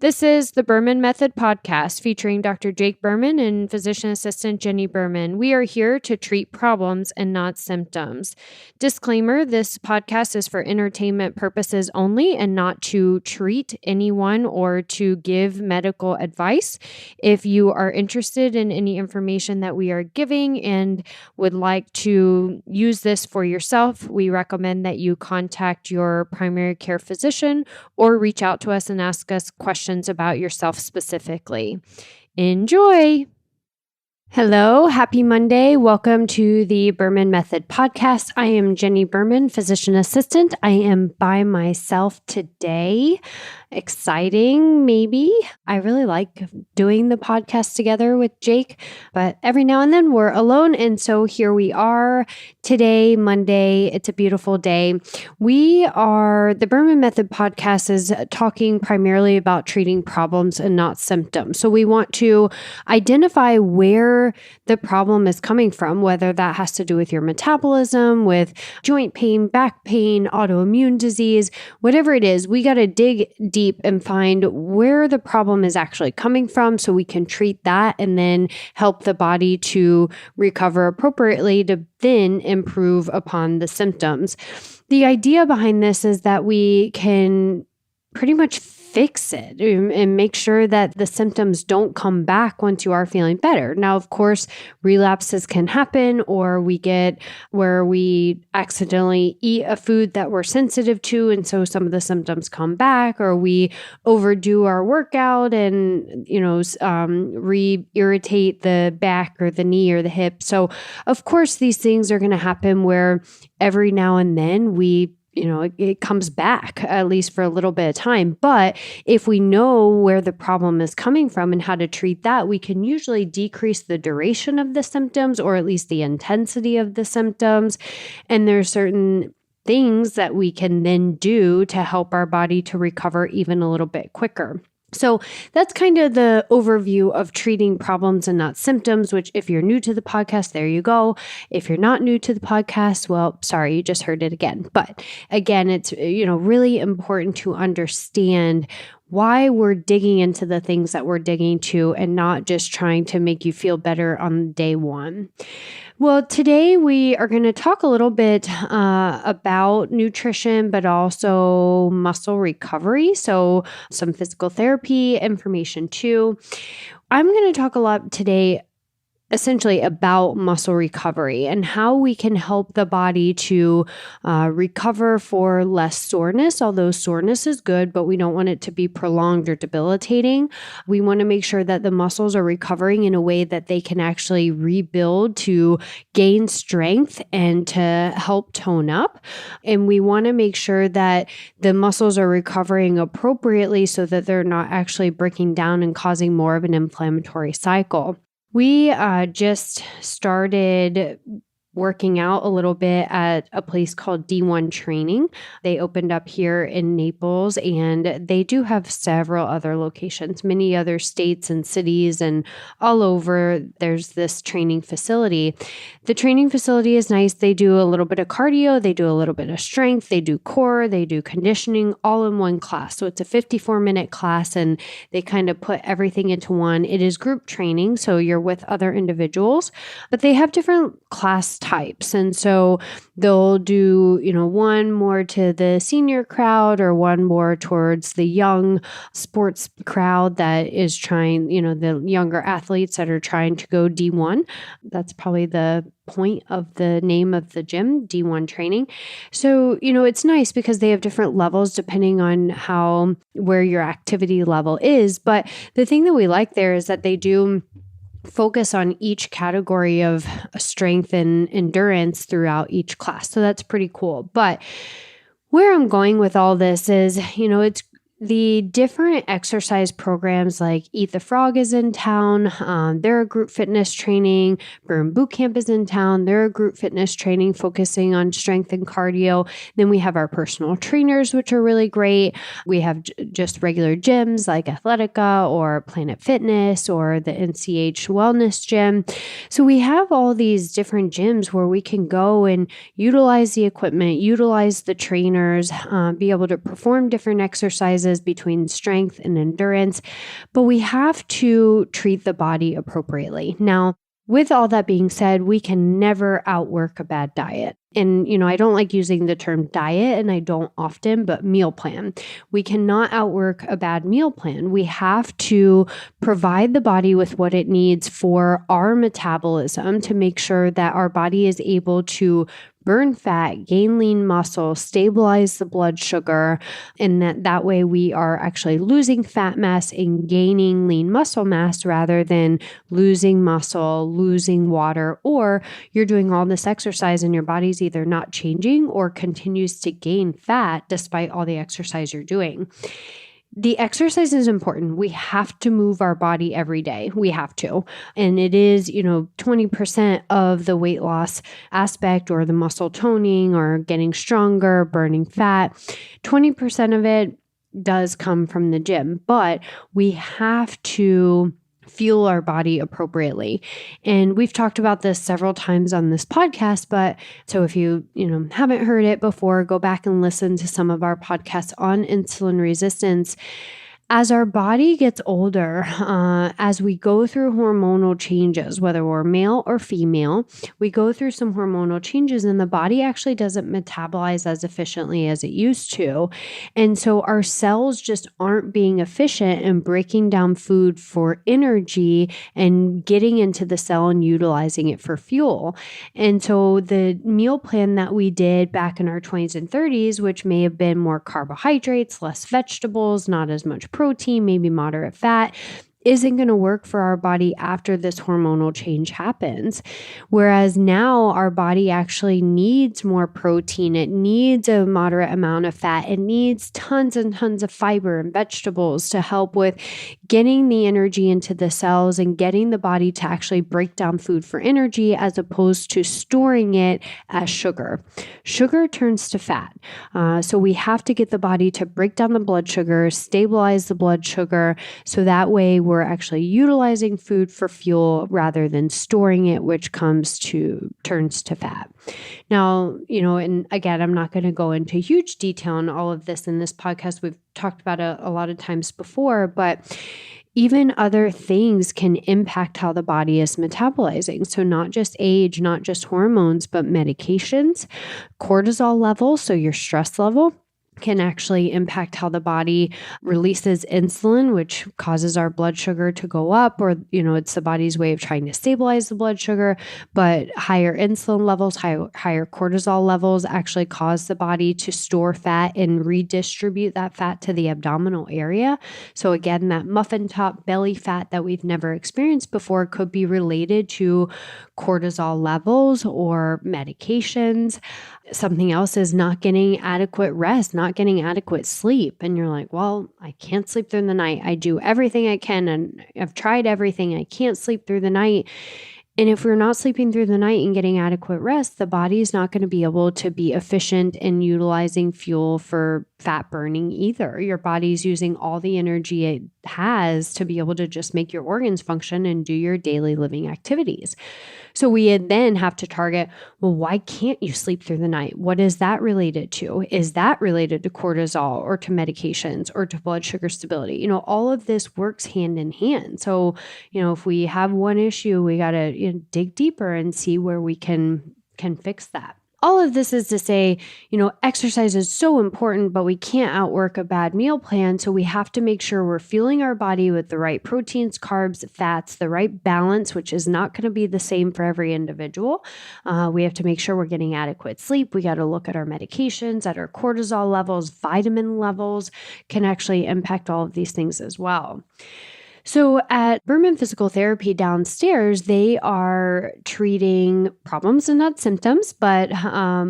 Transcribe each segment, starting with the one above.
This is the Berman Method podcast featuring Dr. Jake Berman and physician assistant Jenni Berman. We are here to treat problems and not symptoms. Disclaimer, this podcast is for entertainment purposes only and not to treat anyone or to give medical advice. If you are interested in any information that we are giving and would like to use this for yourself, we recommend that you contact your primary care physician or reach out to us and ask us questions about yourself specifically. Enjoy! Hello, happy Monday. Welcome to the Berman Method podcast. I am Jenni Berman, physician assistant. I am by myself today. Exciting, maybe. I really like doing the podcast together with Jake, but every now and then we're alone. And so here we are today, Monday. It's a beautiful day. The Berman Method podcast is talking primarily about treating problems and not symptoms. So we want to identify where the problem is coming from, whether that has to do with your metabolism, with joint pain, back pain, autoimmune disease, whatever it is. We got to dig deep and find where the problem is actually coming from so we can treat that and then help the body to recover appropriately to then improve upon the symptoms. The idea behind this is that we can pretty much fix it and make sure that the symptoms don't come back once you are feeling better. Now, of course, relapses can happen, or we get where we accidentally eat a food that we're sensitive to, and so some of the symptoms come back, or we overdo our workout and, re-irritate the back or the knee or the hip. So, of course, these things are going to happen where every now and then it comes back, at least for a little bit of time. But if we know where the problem is coming from and how to treat that, we can usually decrease the duration of the symptoms, or at least the intensity of the symptoms. And there's certain things that we can then do to help our body to recover even a little bit quicker. So that's kind of the overview of treating problems and not symptoms, which if you're new to the podcast, there you go. If you're not new to the podcast, well, sorry, you just heard it again. But again, it's, really important to understand why we're digging into the things that we're digging to and not just trying to make you feel better on day one. Well, today we are going to talk a little bit about nutrition, but also muscle recovery. So some physical therapy information too. I'm going to talk a lot today essentially about muscle recovery and how we can help the body to recover for less soreness, although soreness is good, but we don't want it to be prolonged or debilitating. We want to make sure that the muscles are recovering in a way that they can actually rebuild to gain strength and to help tone up. And we want to make sure that the muscles are recovering appropriately so that they're not actually breaking down and causing more of an inflammatory cycle. We just started working out a little bit at a place called D1 Training. They opened up here in Naples, and they do have several other locations, many other states and cities, and all over there's this training facility. The training facility is nice. They do a little bit of cardio, they do a little bit of strength, they do core, they do conditioning, all in one class. So it's a 54-minute class, and they kind of put everything into one. It is group training, so you're with other individuals, but they have different class types. And so they'll do, one more to the senior crowd or one more towards the young sports crowd that is trying, the younger athletes that are trying to go D1. That's probably the point of the name of the gym, D1 Training. So, it's nice because they have different levels depending on where your activity level is. But the thing that we like there is that they do focus on each category of strength and endurance throughout each class. So that's pretty cool. But where I'm going with all this is, it's the different exercise programs like Eat the Frog is in town. They're a group fitness training. Burn Boot Camp is in town. They're a group fitness training focusing on strength and cardio. Then we have our personal trainers, which are really great. We have just regular gyms like Athletica or Planet Fitness or the NCH Wellness Gym. So we have all these different gyms where we can go and utilize the equipment, utilize the trainers, be able to perform different exercises exercises between strength and endurance, but we have to treat the body appropriately. Now, with all that being said, we can never outwork a bad diet. And, I don't like using the term diet, and I don't often, but meal plan. We cannot outwork a bad meal plan. We have to provide the body with what it needs for our metabolism to make sure that our body is able to burn fat, gain lean muscle, stabilize the blood sugar, and that way we are actually losing fat mass and gaining lean muscle mass rather than losing muscle, losing water, or you're doing all this exercise and your body's either not changing or continues to gain fat despite all the exercise you're doing. The exercise is important. We have to move our body every day. We have to. And it is, 20% of the weight loss aspect or the muscle toning or getting stronger, burning fat. 20% of it does come from the gym, but we have to fuel our body appropriately. And we've talked about this several times on this podcast, but so if you, haven't heard it before, go back and listen to some of our podcasts on insulin resistance. As our body gets older, as we go through hormonal changes, whether we're male or female, we go through some hormonal changes and the body actually doesn't metabolize as efficiently as it used to. And so our cells just aren't being efficient in breaking down food for energy and getting into the cell and utilizing it for fuel. And so the meal plan that we did back in our 20s and 30s, which may have been more carbohydrates, less vegetables, not as much protein, maybe moderate fat, isn't going to work for our body after this hormonal change happens. Whereas now our body actually needs more protein. It needs a moderate amount of fat. It needs tons and tons of fiber and vegetables to help with getting the energy into the cells and getting the body to actually break down food for energy as opposed to storing it as sugar. Sugar turns to fat. So we have to get the body to break down the blood sugar, stabilize the blood sugar, so that way we're actually utilizing food for fuel rather than storing it, which turns to fat. Now, and again, I'm not going to go into huge detail on all of this in this podcast. We've talked about it a lot of times before, but even other things can impact how the body is metabolizing. So not just age, not just hormones, but medications, cortisol levels, so your stress level, can actually impact how the body releases insulin, which causes our blood sugar to go up, or, it's the body's way of trying to stabilize the blood sugar. But higher insulin levels, higher cortisol levels actually cause the body to store fat and redistribute that fat to the abdominal area. So again, that muffin top belly fat that we've never experienced before could be related to cortisol levels or medications. Something else is not getting adequate rest, not getting adequate sleep. And you're like, well, I can't sleep through the night. I do everything I can and I've tried everything. I can't sleep through the night. And if we're not sleeping through the night and getting adequate rest, the body is not going to be able to be efficient in utilizing fuel for fat burning either. Your body's using all the energy it has to be able to just make your organs function and do your daily living activities. So we then have to target, well, why can't you sleep through the night? What is that related to? Is that related to cortisol or to medications or to blood sugar stability? All of this works hand in hand. So, if we have one issue, we got to dig deeper and see where we can fix that. All of this is to say, exercise is so important, but we can't outwork a bad meal plan. So we have to make sure we're fueling our body with the right proteins, carbs, fats, the right balance, which is not going to be the same for every individual. We have to make sure we're getting adequate sleep. We got to look at our medications, at our cortisol levels, vitamin levels can actually impact all of these things as well. So at Berman Physical Therapy downstairs, they are treating problems and not symptoms, but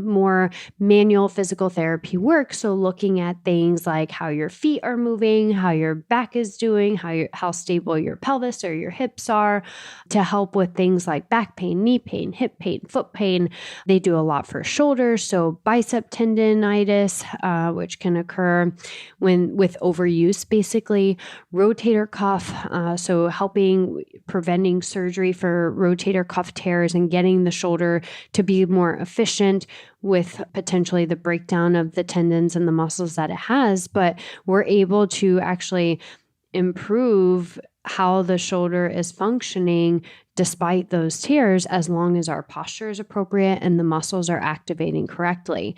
more manual physical therapy work. So looking at things like how your feet are moving, how your back is doing, how stable your pelvis or your hips are, to help with things like back pain, knee pain, hip pain, foot pain. They do a lot for shoulders, so bicep tendonitis, which can occur with overuse, basically, rotator cuff, So helping preventing surgery for rotator cuff tears and getting the shoulder to be more efficient with potentially the breakdown of the tendons and the muscles that it has. But we're able to actually improve how the shoulder is functioning despite those tears, as long as our posture is appropriate and the muscles are activating correctly.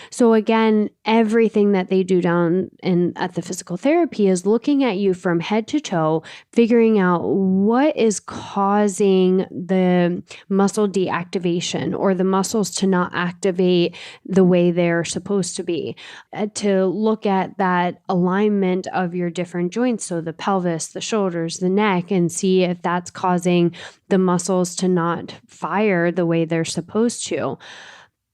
So again, everything that they do down at the physical therapy is looking at you from head to toe, figuring out what is causing the muscle deactivation or the muscles to not activate the way they're supposed to be, to look at that alignment of your different joints. So the pelvis, the shoulders, the neck, and see if that's causing the muscles to not fire the way they're supposed to.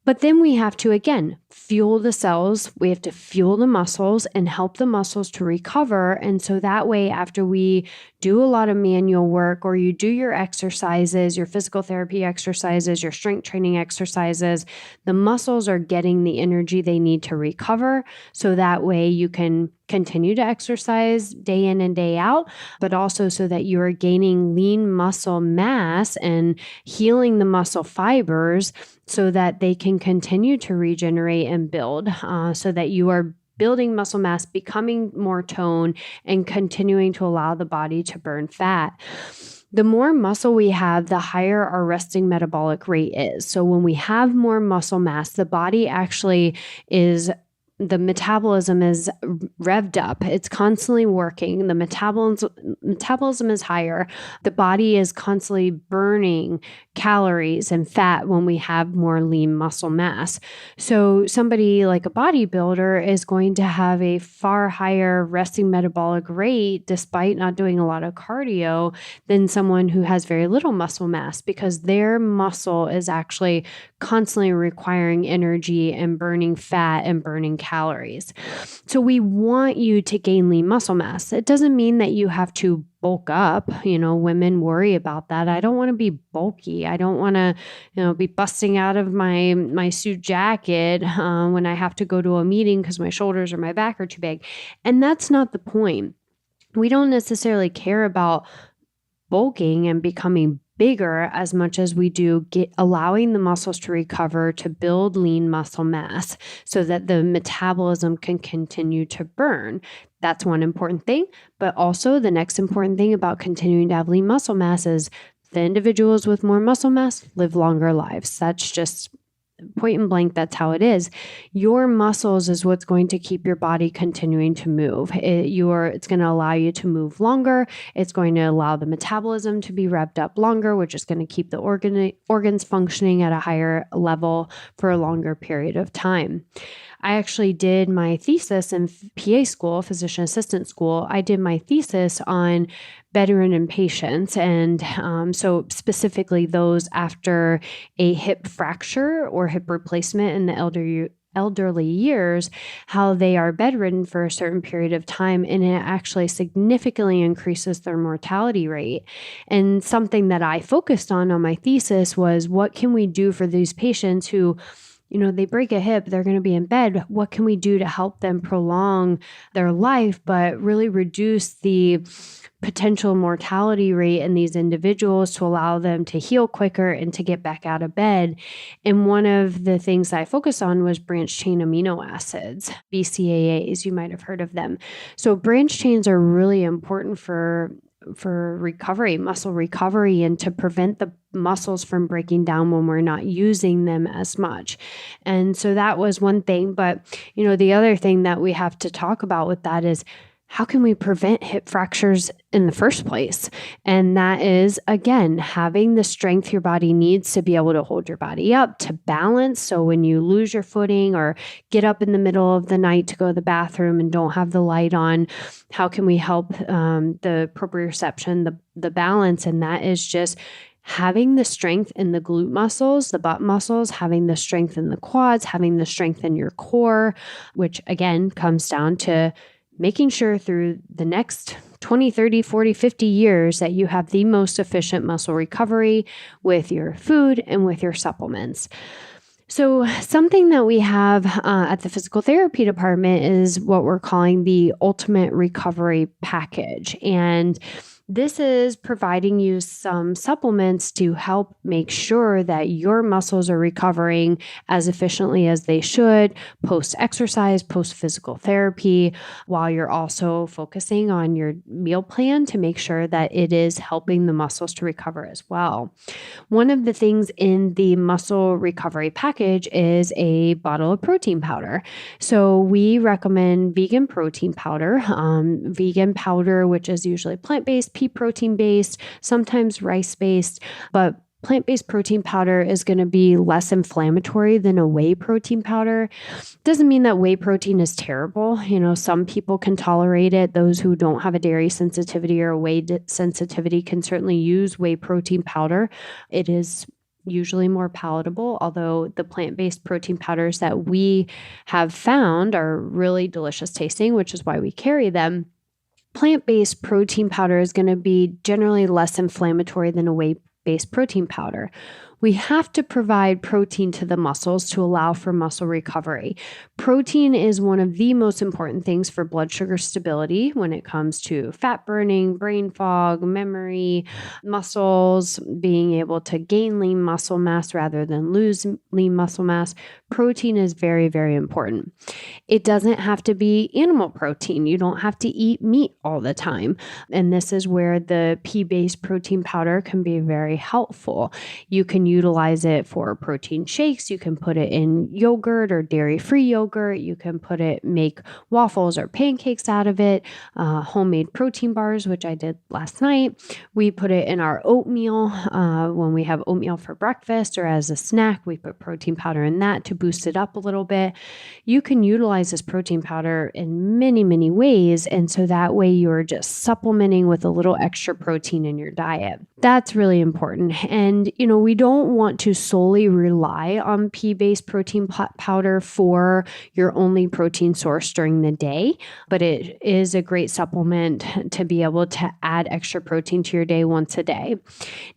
But then we have to, again, fuel the cells. We have to fuel the muscles and help the muscles to recover. And so that way, after we do a lot of manual work, or you do your exercises, your physical therapy exercises, your strength training exercises, the muscles are getting the energy they need to recover. So that way you can continue to exercise day in and day out, but also so that you are gaining lean muscle mass and healing the muscle fibers so that they can continue to regenerate and build, so that you are building muscle mass, becoming more toned, and continuing to allow the body to burn fat. The more muscle we have, the higher our resting metabolic rate is. So when we have more muscle mass, the body actually the metabolism is revved up. It's constantly working. The metabolism is higher. The body is constantly burning calories and fat when we have more lean muscle mass. So somebody like a bodybuilder is going to have a far higher resting metabolic rate despite not doing a lot of cardio than someone who has very little muscle mass, because their muscle is actually constantly requiring energy and burning fat and burning calories. So we want you to gain lean muscle mass. It doesn't mean that you have to bulk up. Women worry about that. I don't want to be bulky. I don't want to, be busting out of my suit jacket when I have to go to a meeting because my shoulders or my back are too big. And that's not the point. We don't necessarily care about bulking and becoming bigger as much as we do allowing the muscles to recover, to build lean muscle mass so that the metabolism can continue to burn. That's one important thing. But also the next important thing about continuing to have lean muscle mass is the individuals with more muscle mass live longer lives. That's just point and blank. That's how it is. Your muscles is what's going to keep your body continuing to move. It's going to allow you to move longer. It's going to allow the metabolism to be revved up longer, which is going to keep the organs functioning at a higher level for a longer period of time. I actually did my thesis in PA school, physician assistant school. I did my thesis on bedridden patients, and so specifically those after a hip fracture or hip replacement in the elderly years, how they are bedridden for a certain period of time, and it actually significantly increases their mortality rate. And something that I focused on my thesis was, what can we do for these patients who, they break a hip, they're going to be in bed. What can we do to help them prolong their life, but really reduce the potential mortality rate in these individuals to allow them to heal quicker and to get back out of bed? And one of the things I focused on was branched chain amino acids, BCAAs. You might have heard of them. So branched chains are really important for recovery, muscle recovery, and to prevent the muscles from breaking down when we're not using them as much. And so that was one thing. But, the other thing that we have to talk about with that is, how can we prevent hip fractures in the first place? And that is, again, having the strength your body needs to be able to hold your body up, to balance. So when you lose your footing or get up in the middle of the night to go to the bathroom and don't have the light on, how can we help the proprioception, the balance? And that is just having the strength in the glute muscles, the butt muscles, having the strength in the quads, having the strength in your core, which again comes down to making sure through the next 20, 30, 40, 50 years that you have the most efficient muscle recovery with your food and with your supplements. So something that we have at the physical therapy department is what we're calling the ultimate recovery package. And This is providing you some supplements to help make sure that your muscles are recovering as efficiently as they should post-exercise, post-physical therapy, while you're also focusing on your meal plan to make sure that it is helping the muscles to recover as well. One of the things in the muscle recovery package is a bottle of protein powder. So we recommend vegan protein powder, which is usually plant-based, pea protein-based, sometimes rice-based, but plant-based protein powder is going to be less inflammatory than a whey protein powder. Doesn't mean that whey protein is terrible. Some people can tolerate it. Those who don't have a dairy sensitivity or a whey sensitivity can certainly use whey protein powder. It is usually more palatable, although the plant-based protein powders that we have found are really delicious tasting, which is why we carry them. Plant-based protein powder is going to be generally less inflammatory than a whey-based protein powder. We have to provide protein to the muscles to allow for muscle recovery. Protein is one of the most important things for blood sugar stability when it comes to fat burning, brain fog, memory, muscles, being able to gain lean muscle mass rather than lose lean muscle mass. Protein is very, very important. It doesn't have to be animal protein. You don't have to eat meat all the time. And this is where the pea-based protein powder can be very helpful. You can utilize it for protein shakes. You can put it in yogurt or dairy-free yogurt. You can make waffles or pancakes out of it, homemade protein bars, which I did last night. We put it in our oatmeal when we have oatmeal for breakfast or as a snack. We put protein powder in that to boost it up a little bit. You can utilize this protein powder in many, many ways. And so that way you're just supplementing with a little extra protein in your diet. That's really important. And, we don't want to solely rely on pea-based protein powder for your only protein source during the day, but it is a great supplement to be able to add extra protein to your day once a day.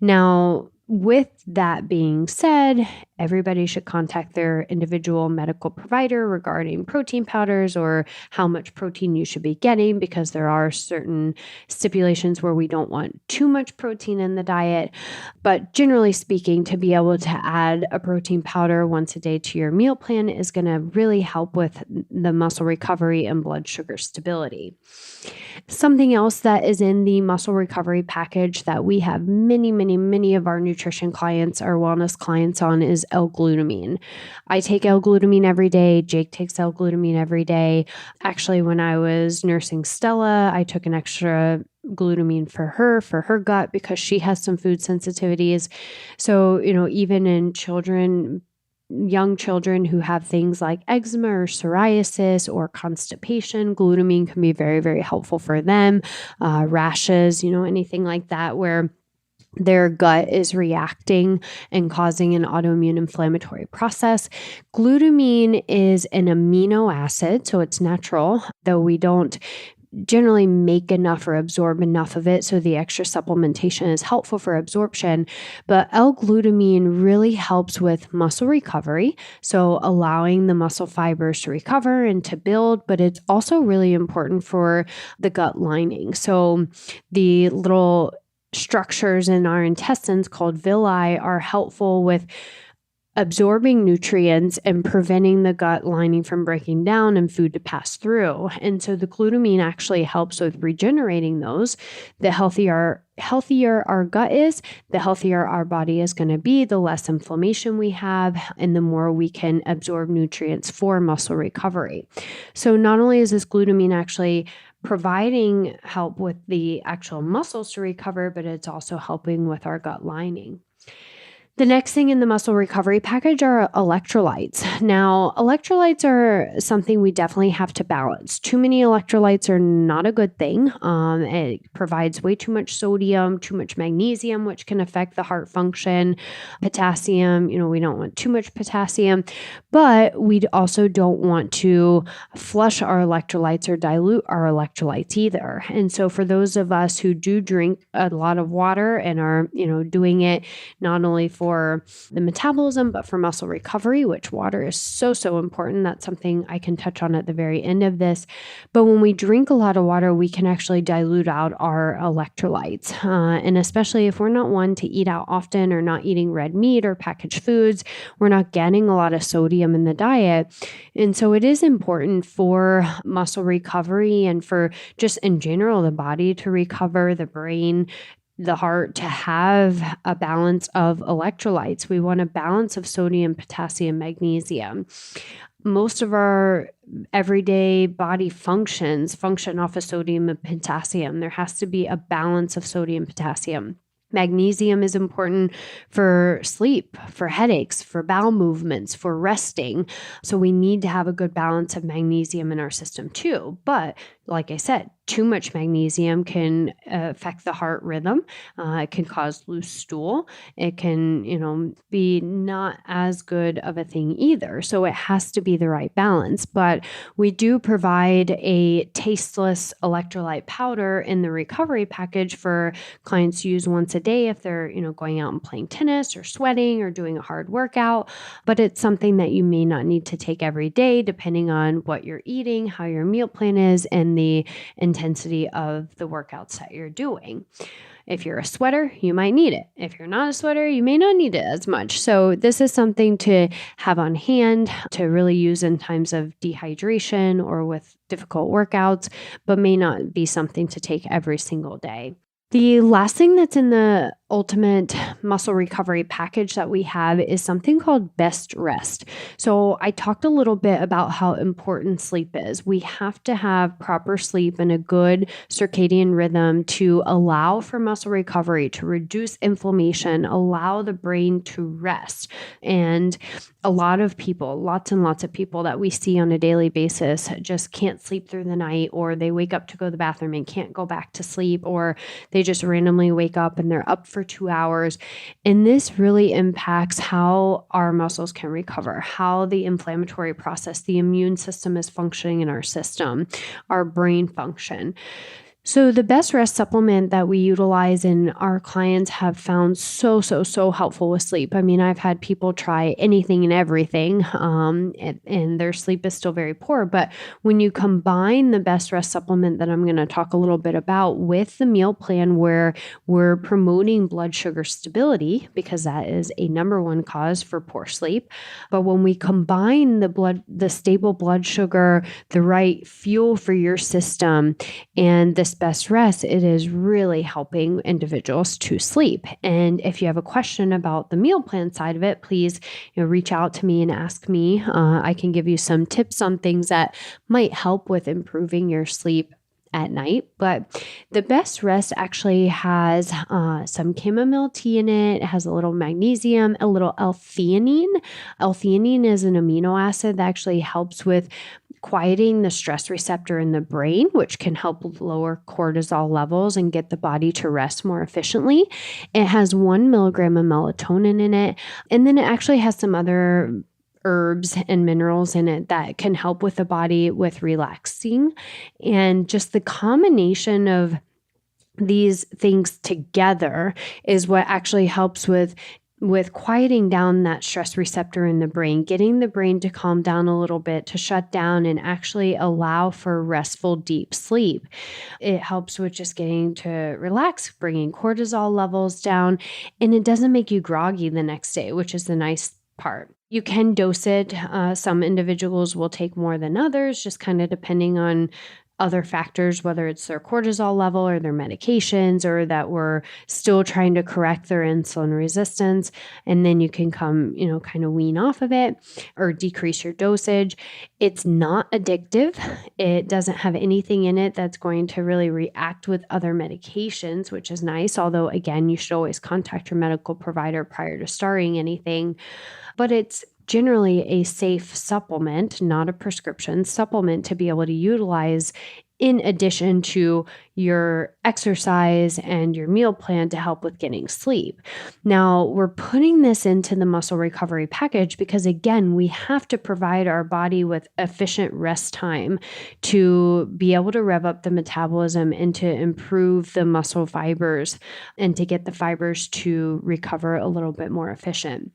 Now, with that being said, everybody should contact their individual medical provider regarding protein powders or how much protein you should be getting, because there are certain stipulations where we don't want too much protein in the diet. But generally speaking, to be able to add a protein powder once a day to your meal plan is going to really help with the muscle recovery and blood sugar stability. Something else that is in the muscle recovery package that we have many of our nutrition clients, our wellness clients on, is L-Glutamine. I take L-Glutamine every day. Jake takes L-Glutamine every day. Actually, when I was nursing Stella, I took an extra glutamine for her gut because she has some food sensitivities. So, even in young children who have things like eczema or psoriasis or constipation, glutamine can be very, very helpful for them. Rashes, anything like that where their gut is reacting and causing an autoimmune inflammatory process. Glutamine is an amino acid, so it's natural, though we don't generally make enough or absorb enough of it, so the extra supplementation is helpful for absorption. But L-Glutamine really helps with muscle recovery, so allowing the muscle fibers to recover and to build, but it's also really important for the gut lining. So the little structures in our intestines called villi are helpful with absorbing nutrients and preventing the gut lining from breaking down and food to pass through. And so the glutamine actually helps with regenerating those. The healthier our gut is, the healthier our body is going to be, the less inflammation we have, and the more we can absorb nutrients for muscle recovery. So not only is this glutamine actually providing help with the actual muscles to recover, but it's also helping with our gut lining. The next thing in the muscle recovery package are electrolytes. Now, electrolytes are something we definitely have to balance. Too many electrolytes are not a good thing. It provides way too much sodium, too much magnesium, which can affect the heart function. Potassium, we don't want too much potassium, but we also don't want to flush our electrolytes or dilute our electrolytes either. And so for those of us who do drink a lot of water and are, doing it not only for for the metabolism, but for muscle recovery, which water is so, so important. That's something I can touch on at the very end of this. But when we drink a lot of water, we can actually dilute out our electrolytes. And especially if we're not one to eat out often or not eating red meat or packaged foods, we're not getting a lot of sodium in the diet. And so it is important for muscle recovery and for just in general, the body to recover, the brain, the heart to have a balance of electrolytes. We want a balance of sodium, potassium, magnesium. Most of our everyday body function off of sodium and potassium. There has to be a balance of sodium, potassium. Magnesium is important for sleep, for headaches, for bowel movements, for resting. So we need to have a good balance of magnesium in our system too. But like I said, too much magnesium can affect the heart rhythm. It can cause loose stool. It can, be not as good of a thing either. So it has to be the right balance. But we do provide a tasteless electrolyte powder in the recovery package for clients to use once a day if they're, going out and playing tennis or sweating or doing a hard workout. But it's something that you may not need to take every day, depending on what you're eating, how your meal plan is, and the intensity of the workouts that you're doing. If you're a sweater, you might need it. If you're not a sweater, you may not need it as much. So this is something to have on hand to really use in times of dehydration or with difficult workouts, but may not be something to take every single day. The last thing that's in the ultimate muscle recovery package that we have is something called best rest. So I talked a little bit about how important sleep is. We have to have proper sleep and a good circadian rhythm to allow for muscle recovery, to reduce inflammation, allow the brain to rest. And a lot of people, lots and lots of people that we see on a daily basis just can't sleep through the night, or they wake up to go to the bathroom and can't go back to sleep, or they just randomly wake up and they're up for 2 hours. And this really impacts how our muscles can recover, how the inflammatory process, the immune system is functioning in our system, our brain function. So the best rest supplement that we utilize and our clients have found so helpful with sleep. I mean, I've had people try anything and everything, and their sleep is still very poor. But when you combine the best rest supplement that I'm going to talk a little bit about with the meal plan, where we're promoting blood sugar stability, because that is a number one cause for poor sleep. But when we combine the stable blood sugar, the right fuel for your system, and this best rest, it is really helping individuals to sleep. And if you have a question about the meal plan side of it, please reach out to me and ask me. I can give you some tips on things that might help with improving your sleep at night. But the best rest actually has some chamomile tea in it. It has a little magnesium, a little L-theanine. L-theanine is an amino acid that actually helps with quieting the stress receptor in the brain, which can help lower cortisol levels and get the body to rest more efficiently. It has 1 milligram of melatonin in it. And then it actually has some other herbs and minerals in it that can help with the body with relaxing. And just the combination of these things together is what actually helps with quieting down that stress receptor in the brain, getting the brain to calm down a little bit, to shut down and actually allow for restful, deep sleep. It helps with just getting to relax, bringing cortisol levels down, and it doesn't make you groggy the next day, which is the nice part. You can dose it. Some individuals will take more than others, just kind of depending on other factors, whether it's their cortisol level or their medications, or that we're still trying to correct their insulin resistance. And then you can come, kind of wean off of it or decrease your dosage. It's not addictive. It doesn't have anything in it that's going to really react with other medications, which is nice. Although, again, you should always contact your medical provider prior to starting anything. But it's generally a safe supplement, not a prescription supplement, to be able to utilize in addition to your exercise and your meal plan to help with getting sleep. Now, we're putting this into the muscle recovery package because, again, we have to provide our body with efficient rest time to be able to rev up the metabolism and to improve the muscle fibers and to get the fibers to recover a little bit more efficient.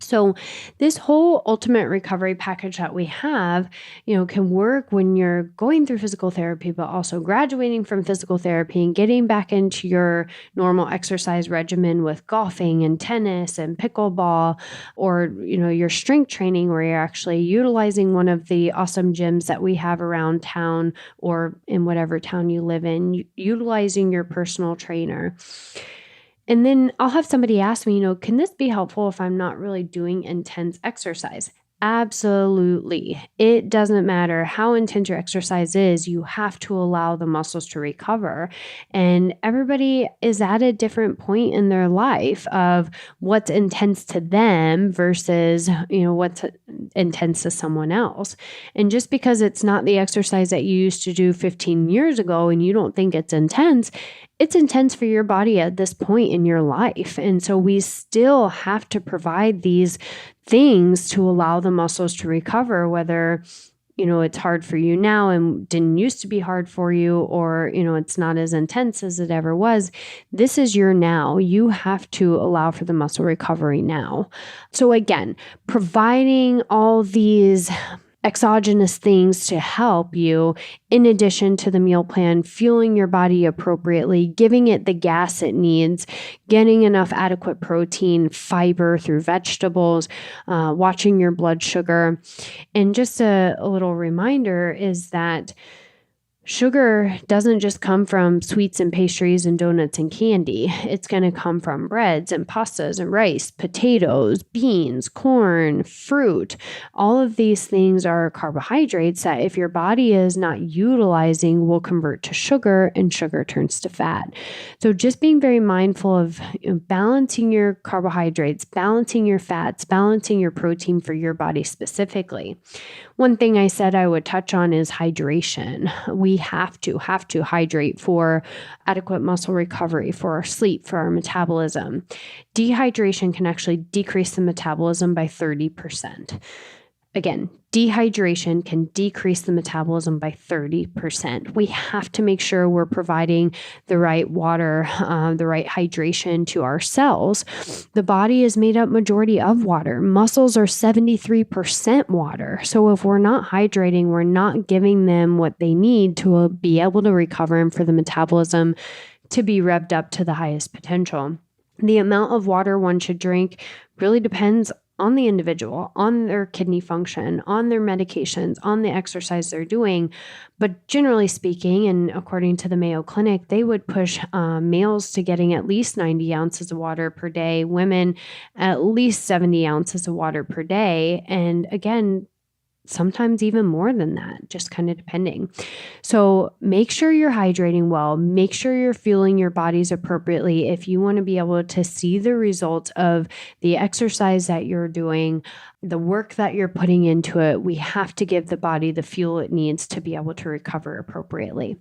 So this whole ultimate recovery package that we have, can work when you're going through physical therapy, but also graduating from physical therapy and getting back into your normal exercise regimen with golfing and tennis and pickleball, or, your strength training where you're actually utilizing one of the awesome gyms that we have around town or in whatever town you live in, utilizing your personal trainer. And then I'll have somebody ask me, can this be helpful if I'm not really doing intense exercise? Absolutely. It doesn't matter how intense your exercise is, you have to allow the muscles to recover. And everybody is at a different point in their life of what's intense to them versus, what's intense to someone else. And just because it's not the exercise that you used to do 15 years ago and you don't think it's intense for your body at this point in your life. And so we still have to provide these things to allow the muscles to recover, whether, it's hard for you now and didn't used to be hard for you, or, it's not as intense as it ever was. This is your now. You have to allow for the muscle recovery now. So again, providing all these exogenous things to help you, in addition to the meal plan, fueling your body appropriately, giving it the gas it needs, getting enough adequate protein, fiber through vegetables, watching your blood sugar. And just a little reminder is that sugar doesn't just come from sweets and pastries and donuts and candy. It's going to come from breads and pastas and rice, potatoes, beans, corn, fruit. All of these things are carbohydrates that if your body is not utilizing will convert to sugar, and sugar turns to fat. So just being very mindful of balancing your carbohydrates, balancing your fats, balancing your protein for your body specifically. One thing I said I would touch on is hydration. We have to hydrate for adequate muscle recovery, for our sleep, for our metabolism. Dehydration can actually decrease the metabolism by 30%. Again, dehydration can decrease the metabolism by 30%. We have to make sure we're providing the right water, the right hydration to our cells. The body is made up majority of water. Muscles are 73% water. So if we're not hydrating, we're not giving them what they need to be able to recover and for the metabolism to be revved up to the highest potential. The amount of water one should drink really depends on the individual, on their kidney function, on their medications, on the exercise they're doing. But generally speaking, and according to the Mayo Clinic, they would push males to getting at least 90 ounces of water per day, women at least 70 ounces of water per day. And again, sometimes even more than that, just kind of depending. So make sure you're hydrating well. Make sure you're fueling your bodies appropriately if you want to be able to see the results of the exercise that you're doing, the work that you're putting into it. We have to give the body the fuel it needs to be able to recover appropriately.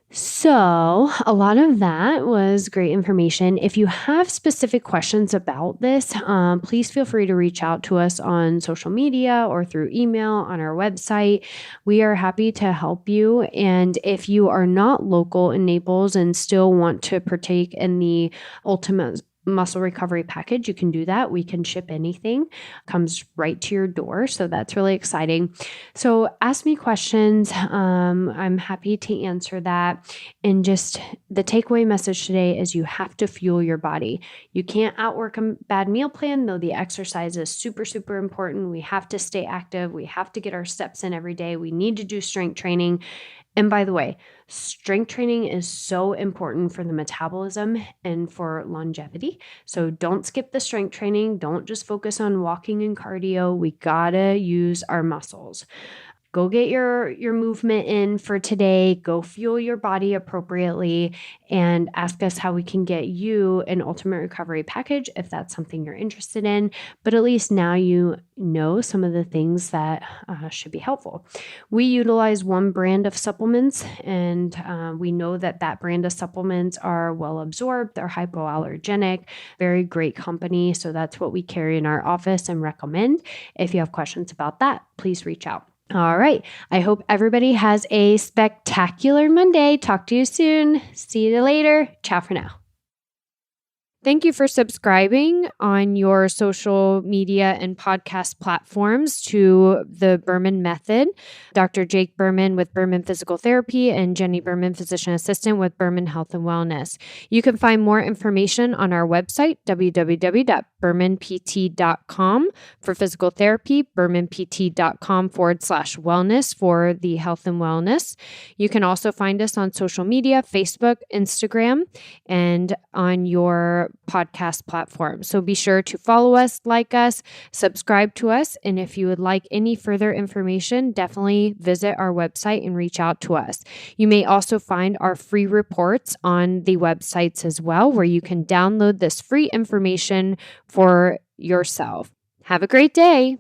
So a lot of that was great information. If you have specific questions about this, please feel free to reach out to us on social media or through email on our website. We are happy to help you. And if you are not local in Naples and still want to partake in the ultimate muscle recovery package, you can do that. We can ship anything, comes right to your door. So that's really exciting. So ask me questions. I'm happy to answer that. And just the takeaway message today is you have to fuel your body. You can't outwork a bad meal plan, though the exercise is super, super important. We have to stay active. We have to get our steps in every day. We need to do strength training. And by the way, strength training is so important for the metabolism and for longevity. So don't skip the strength training. Don't just focus on walking and cardio. We gotta use our muscles. go get your movement in for today, go fuel your body appropriately, and ask us how we can get you an ultimate recovery package if that's something you're interested in. But at least now you know some of the things that should be helpful. We utilize one brand of supplements, and we know that brand of supplements are well absorbed, they're hypoallergenic, very great company. So that's what we carry in our office and recommend. If you have questions about that, please reach out. All right. I hope everybody has a spectacular Monday. Talk to you soon. See you later. Ciao for now. Thank you for subscribing on your social media and podcast platforms to the Berman Method. Dr. Jake Berman with Berman Physical Therapy and Jenni Berman, Physician Assistant with Berman Health and Wellness. You can find more information on our website, www.bermanpt.com for physical therapy, bermanpt.com/wellness for the health and wellness. You can also find us on social media, Facebook, Instagram, and on your podcast platform. So be sure to follow us, like us, subscribe to us. And if you would like any further information, definitely visit our website and reach out to us. You may also find our free reports on the websites as well, where you can download this free information for yourself. Have a great day.